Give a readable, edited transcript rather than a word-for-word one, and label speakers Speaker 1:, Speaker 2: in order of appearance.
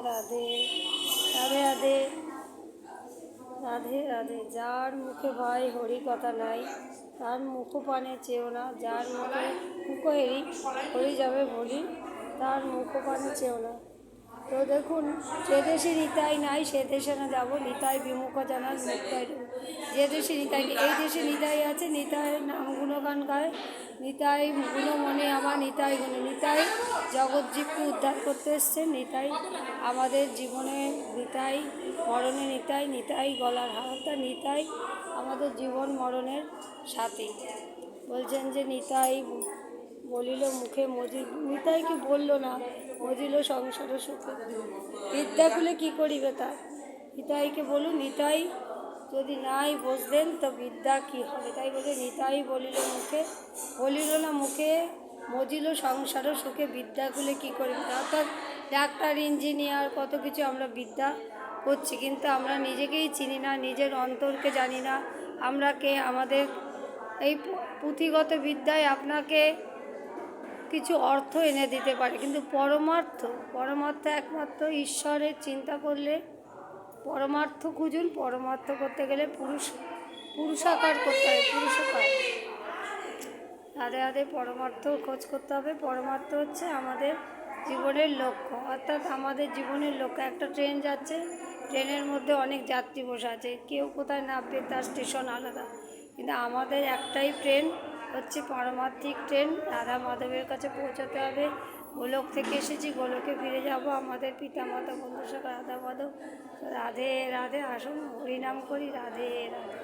Speaker 1: রাধে রাধে রাধে রাধে রাধে। যার মুখে ভাই হরি কথা নাই, তার মুখপানে চেয়েও না। যার মুখে হেরি হরি যাবে বলি, তার মুখপানে চেয়েও না। তো দেখুন, যে দেশে নিতাই নাই সে দেশে না যাবো, নিতাই বিমুখ জানার মুক্তাই। যে দেশে নিতাই, এই দেশে নিতাই আছে, নিতাইয়ের নাম গুণগান গায়। নিতাই গুণমনে আমার নিতাই গুণে, নিতাই জগৎজীবকে উদ্ধার করতে এসছেন। নিতাই আমাদের জীবনে, নিতাই মরণে, নিতাই নিতাই গলার হারটা, নিতাই আমাদের জীবন মরণের সাথী। বলছেন যে নিতাই বলিল মুখে মজিল, নিতাই কি বললো না, মজিল সংসার সুখে বিদ্যা খুলে কী করিবে তার। নিতাইকে বলুন, নিতাই যদি নাই বসলেন তো বিদ্যা কি হবে। তাই বলে নিতাই বলিল না মুখে মজিল সংসার সুখে বিদ্যা খুলে কী করিবে। অর্থাৎ ডাক্তার, ইঞ্জিনিয়ার, কত কিছু আমরা বিদ্যা করছি, কিন্তু আমরা নিজেকেই চিনি না, নিজের অন্তরকে জানি না আমরা কে। আমাদের এই পুঁথিগত বিদ্যায় আপনাকে কিছু অর্থ এনে দিতে পারে, কিন্তু পরমার্থ একমাত্র ঈশ্বরের চিন্তা করলে পরমার্থ খুঁজুন। পরমার্থ করতে গেলে পুরুষাকার করতে হবে, পুরুষাকার। রাধে রাধে। পরমার্থ খোঁজ করতে হবে। পরমার্থ হচ্ছে আমাদের জীবনের লক্ষ্য, অর্থাৎ আমাদের জীবনের লক্ষ্য। একটা ট্রেন যাচ্ছে, ট্রেনের মধ্যে অনেক যাত্রী বসে আছে, কেউ কোথায় নামবে তার স্টেশন আলাদা, কিন্তু আমাদের একটাই ট্রেন হচ্ছে পারমার্থিক ট্রেন। রাধা মাধবের কাছে পৌঁছাতে হবে। গোলক থেকে এসেছি, গোলকে ফিরে যাব। আমাদের পিতা মাতা বন্ধু সব রাধা মাধব। রাধে রাধে। আসুন হরিনাম করি। রাধে রাধে।